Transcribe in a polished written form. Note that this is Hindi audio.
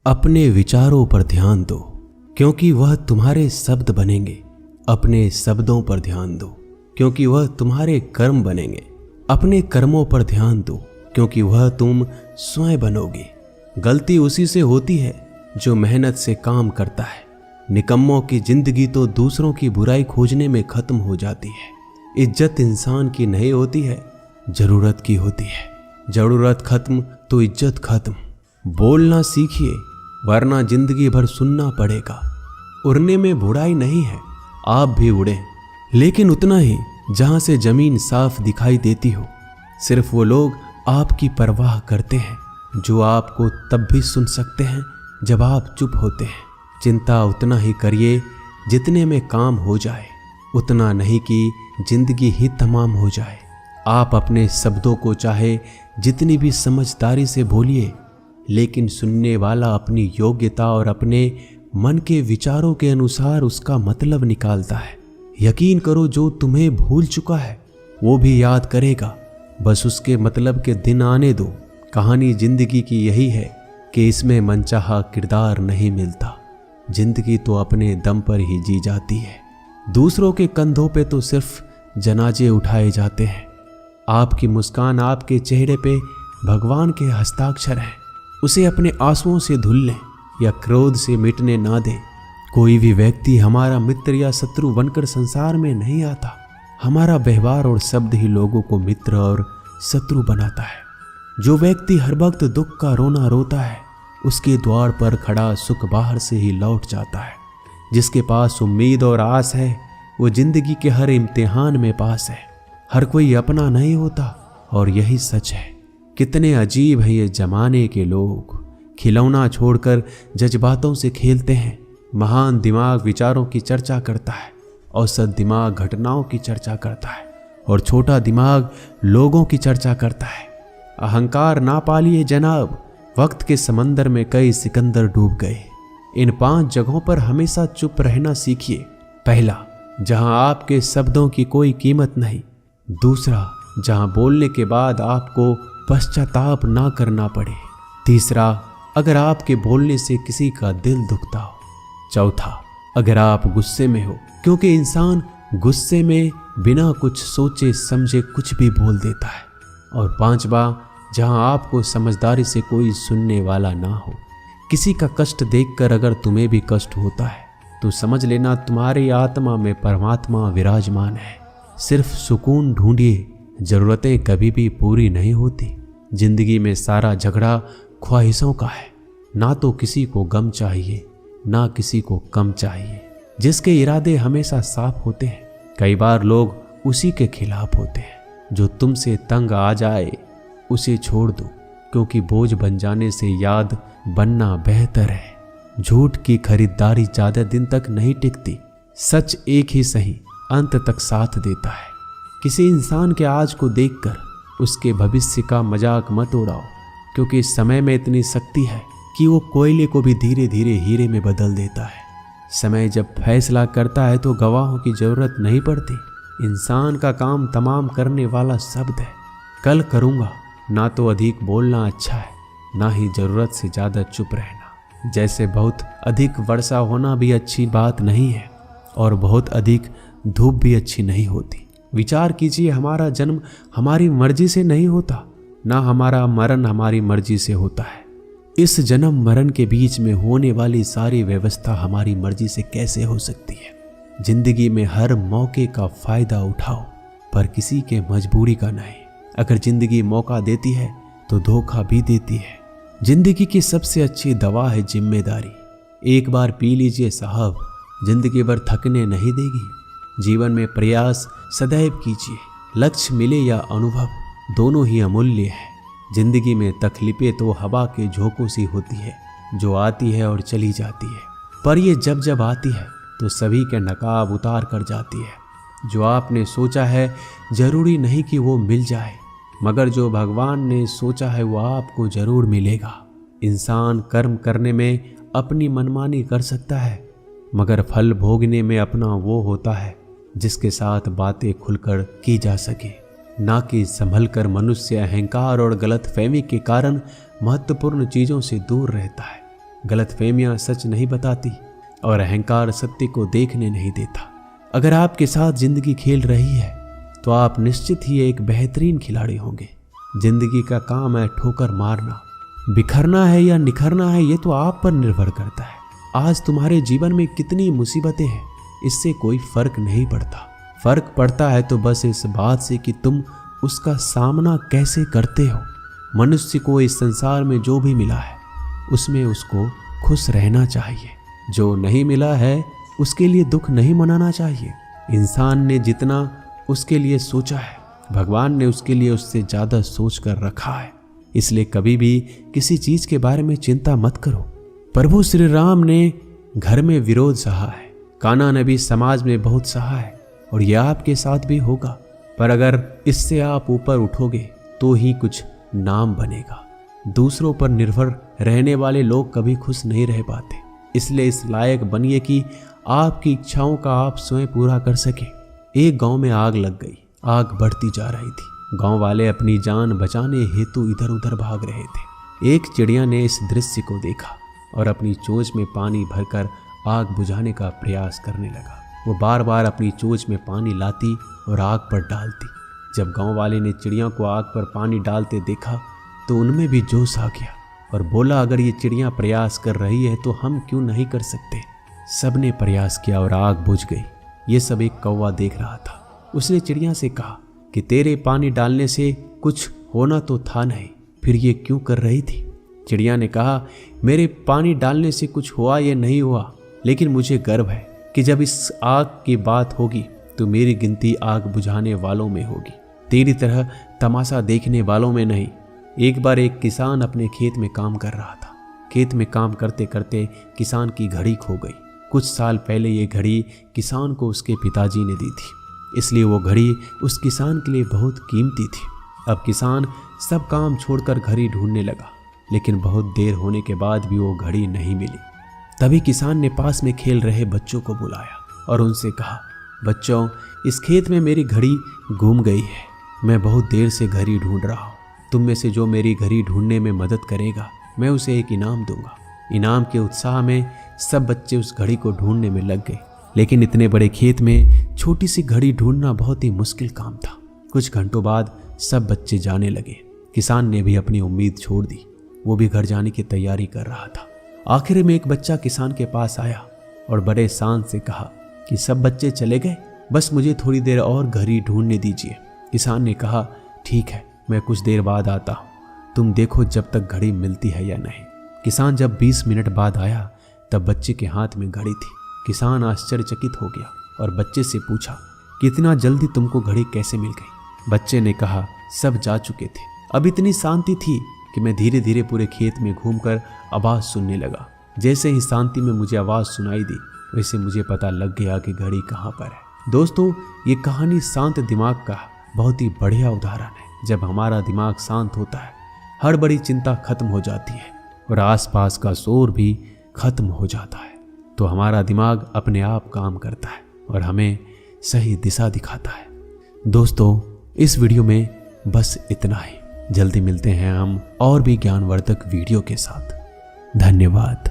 अपने विचारों पर ध्यान दो, क्योंकि वह तुम्हारे शब्द बनेंगे। अपने शब्दों पर ध्यान दो, क्योंकि वह तुम्हारे कर्म बनेंगे। अपने कर्मों पर ध्यान दो, क्योंकि वह तुम स्वयं बनोगे। गलती उसी से होती है जो मेहनत से काम करता है। निकम्मों की जिंदगी तो दूसरों की बुराई खोजने में खत्म हो जाती है। इज्जत इंसान की नहीं होती है, जरूरत की होती है। जरूरत खत्म तो इज्जत खत्म। बोलना सीखिए, वरना जिंदगी भर सुनना पड़ेगा। उड़ने में बुराई नहीं है, आप भी उड़ें, लेकिन उतना ही जहां से जमीन साफ दिखाई देती हो। सिर्फ वो लोग आपकी परवाह करते हैं जो आपको तब भी सुन सकते हैं जब आप चुप होते हैं। चिंता उतना ही करिए जितने में काम हो जाए, उतना नहीं कि जिंदगी ही तमाम हो जाए। आप अपने शब्दों को चाहे जितनी भी समझदारी से बोलिए, लेकिन सुनने वाला अपनी योग्यता और अपने मन के विचारों के अनुसार उसका मतलब निकालता है। यकीन करो, जो तुम्हें भूल चुका है वो भी याद करेगा, बस उसके मतलब के दिन आने दो। कहानी जिंदगी की यही है कि इसमें मनचाहा किरदार नहीं मिलता। जिंदगी तो अपने दम पर ही जी जाती है। दूसरों के कंधों पे तो सिर्फ जनाजे उठाए जाते हैं। आपकी मुस्कान आपके चेहरे पे भगवान के हस्ताक्षर हैं। उसे अपने आंसुओं से धुल लें या क्रोध से मिटने ना दें। कोई भी व्यक्ति हमारा मित्र या शत्रु बनकर संसार में नहीं आता। हमारा व्यवहार और शब्द ही लोगों को मित्र और शत्रु बनाता है। जो व्यक्ति हर वक्त दुख का रोना रोता है, उसके द्वार पर खड़ा सुख बाहर से ही लौट जाता है। जिसके पास उम्मीद और आस है, वो जिंदगी के हर इम्तिहान में पास है। हर कोई अपना नहीं होता, और यही सच है। कितने अजीब है ये जमाने के लोग। खिलौना छोड़कर जज्बातों से खेलते हैं। महान दिमाग विचारों की चर्चा करता है, औसत दिमाग घटनाओं की चर्चा करता है, और छोटा दिमाग लोगों की चर्चा करता है। अहंकार ना पालिए जनाब, वक्त के समंदर में कई सिकंदर डूब गए। इन 5 जगहों पर हमेशा चुप रहना सीखिए। पहला, जहां आपके शब्दों की कोई कीमत नहीं। दूसरा, जहां बोलने के बाद आपको पश्चाताप ना करना पड़े। तीसरा, अगर आपके बोलने से किसी का दिल दुखता हो। चौथा, अगर आप गुस्से में हो, क्योंकि इंसान गुस्से में बिना कुछ सोचे समझे कुछ भी बोल देता है। और पांचवा, जहां आपको समझदारी से कोई सुनने वाला ना हो। किसी का कष्ट देखकर अगर तुम्हें भी कष्ट होता है तो समझ लेना तुम्हारी आत्मा में परमात्मा विराजमान है। सिर्फ सुकून ढूंढिए, जरूरतें कभी भी पूरी नहीं होती। जिंदगी में सारा झगड़ा ख्वाहिशों का है। ना तो किसी को गम चाहिए, ना किसी को कम चाहिए। जिसके इरादे हमेशा साफ होते हैं, कई बार लोग उसी के खिलाफ होते हैं। जो तुमसे तंग आ जाए उसे छोड़ दो, क्योंकि बोझ बन जाने से याद बनना बेहतर है। झूठ की खरीदारी ज्यादा दिन तक नहीं टिकती। सच एक ही सही अंत तक साथ देता है। किसी इंसान के आज को देखकर उसके भविष्य का मजाक मत उड़ाओ, क्योंकि इस समय में इतनी शक्ति है कि वो कोयले को भी धीरे धीरे हीरे में बदल देता है। समय जब फैसला करता है तो गवाहों की जरूरत नहीं पड़ती। इंसान का काम तमाम करने वाला शब्द है। कल करूँगा, ना तो अधिक बोलना अच्छा है, ना ही जरूरत से ज़्यादा चुप रहना। जैसे बहुत अधिक वर्षा होना भी अच्छी बात नहीं है, और बहुत अधिक धूप भी अच्छी नहीं होती। विचार कीजिए, हमारा जन्म हमारी मर्जी से नहीं होता, ना हमारा मरण हमारी मर्जी से होता है। इस जन्म मरण के बीच में होने वाली सारी व्यवस्था हमारी मर्जी से कैसे हो सकती है। जिंदगी में हर मौके का फायदा उठाओ, पर किसी के मजबूरी का नहीं। अगर जिंदगी मौका देती है तो धोखा भी देती है। जिंदगी की सबसे अच्छी दवा है जिम्मेदारी। एक बार पी लीजिए साहब, जिंदगी भर थकने नहीं देगी। जीवन में प्रयास सदैव कीजिए। लक्ष्य मिले या अनुभव, दोनों ही अमूल्य है। जिंदगी में तकलीफें तो हवा के झोंकों सी होती है, जो आती है और चली जाती है, पर ये जब जब आती है तो सभी के नकाब उतार कर जाती है। जो आपने सोचा है जरूरी नहीं कि वो मिल जाए, मगर जो भगवान ने सोचा है वो आपको जरूर मिलेगा। इंसान कर्म करने में अपनी मनमानी कर सकता है, मगर फल भोगने में अपना वो होता है जिसके साथ बातें खुलकर की जा सके, ना कि संभल कर। मनुष्य अहंकार और गलतफहमी के कारण महत्वपूर्ण चीज़ों से दूर रहता है। गलतफहमियां सच नहीं बताती और अहंकार सत्य को देखने नहीं देता। अगर आपके साथ जिंदगी खेल रही है तो आप निश्चित ही एक बेहतरीन खिलाड़ी होंगे। जिंदगी का काम है ठोकर मारना। बिखरना है या निखरना है ये तो आप पर निर्भर करता है। आज तुम्हारे जीवन में कितनी मुसीबतें हैं इससे कोई फर्क नहीं पड़ता। फर्क पड़ता है तो बस इस बात से कि तुम उसका सामना कैसे करते हो। मनुष्य को इस संसार में जो भी मिला है उसमें उसको खुश रहना चाहिए। जो नहीं मिला है उसके लिए दुख नहीं मनाना चाहिए। इंसान ने जितना उसके लिए सोचा है भगवान ने उसके लिए उससे ज्यादा सोच कर रखा है। इसलिए कभी भी किसी चीज के बारे में चिंता मत करो। प्रभु श्री राम ने घर में विरोध सहा है, कान्हा ने भी समाज में बहुत सहा है और यह आपके साथ भी होगा। पर अगर इससे आप ऊपर उठोगे तो ही कुछ नाम बनेगा। दूसरों पर निर्भर रहने वाले लोग कभी खुश नहीं रह पाते। इसलिए इस लायक बनिए कि आपकी इच्छाओं का आप स्वयं पूरा कर सके। एक गांव में आग लग गई। आग बढ़ती जा रही थी। गांव वाले अपनी जान बचाने हेतु इधर उधर भाग रहे थे। एक चिड़िया ने इस दृश्य को देखा और अपनी चोंच में पानी भरकर आग बुझाने का प्रयास करने लगा। वो बार बार अपनी चोंच में पानी लाती और आग पर डालती। जब गांव वाले ने चिड़िया को आग पर पानी डालते देखा तो उनमें भी जोश आ गया और बोला, अगर ये चिड़िया प्रयास कर रही है तो हम क्यों नहीं कर सकते। सबने प्रयास किया और आग बुझ गई। ये सब एक कौवा देख रहा था। उसने चिड़िया से कहा कि तेरे पानी डालने से कुछ होना तो था नहीं, फिर ये क्यों कर रही थी। चिड़िया ने कहा, मेरे पानी डालने से कुछ हुआ या नहीं हुआ, लेकिन मुझे गर्व है कि जब इस आग की बात होगी तो मेरी गिनती आग बुझाने वालों में होगी, तेरी तरह तमाशा देखने वालों में नहीं। एक बार एक किसान अपने खेत में काम कर रहा था। खेत में काम करते करते किसान की घड़ी खो गई। कुछ साल पहले ये घड़ी किसान को उसके पिताजी ने दी थी, इसलिए वो घड़ी उस किसान के लिए बहुत कीमती थी। अब किसान सब काम छोड़कर घड़ी ढूंढने लगा, लेकिन बहुत देर होने के बाद भी वो घड़ी नहीं मिली। तभी किसान ने पास में खेल रहे बच्चों को बुलाया और उनसे कहा, बच्चों, इस खेत में मेरी घड़ी गुम गई है। मैं बहुत देर से घड़ी ढूंढ रहा हूँ। तुम में से जो मेरी घड़ी ढूंढने में मदद करेगा मैं उसे एक इनाम दूंगा। इनाम के उत्साह में सब बच्चे उस घड़ी को ढूंढने में लग गए, लेकिन इतने बड़े खेत में छोटी सी घड़ी ढूंढना बहुत ही मुश्किल काम था। कुछ घंटों बाद सब बच्चे जाने लगे। किसान ने भी अपनी उम्मीद छोड़ दी। वो भी घर जाने की तैयारी कर रहा था। आखिर में एक बच्चा किसान के पास आया और बड़े शान से कहा कि सब बच्चे चले गए, बस मुझे थोड़ी देर और घड़ी ढूंढने दीजिए। किसान ने कहा, ठीक है, मैं कुछ देर बाद आता हूँ, तुम देखो जब तक घड़ी मिलती है या नहीं। किसान जब 20 मिनट बाद आया तब बच्चे के हाथ में घड़ी थी। किसान आश्चर्यचकित हो गया और बच्चे से पूछा कि इतना जल्दी तुमको घड़ी कैसे मिल गई। बच्चे ने कहा, सब जा चुके थे। अब इतनी शांति थी कि मैं धीरे धीरे पूरे खेत में घूमकर आवाज़ सुनने लगा। जैसे ही शांति में मुझे आवाज़ सुनाई दी वैसे मुझे पता लग गया कि घड़ी कहाँ पर है। दोस्तों, ये कहानी शांत दिमाग का बहुत ही बढ़िया उदाहरण है। जब हमारा दिमाग शांत होता है हर बड़ी चिंता खत्म हो जाती है और आसपास का शोर भी खत्म हो जाता है, तो हमारा दिमाग अपने आप काम करता है और हमें सही दिशा दिखाता है। दोस्तों, इस वीडियो में बस इतना ही। जल्दी मिलते हैं हम और भी ज्ञानवर्धक वीडियो के साथ। धन्यवाद।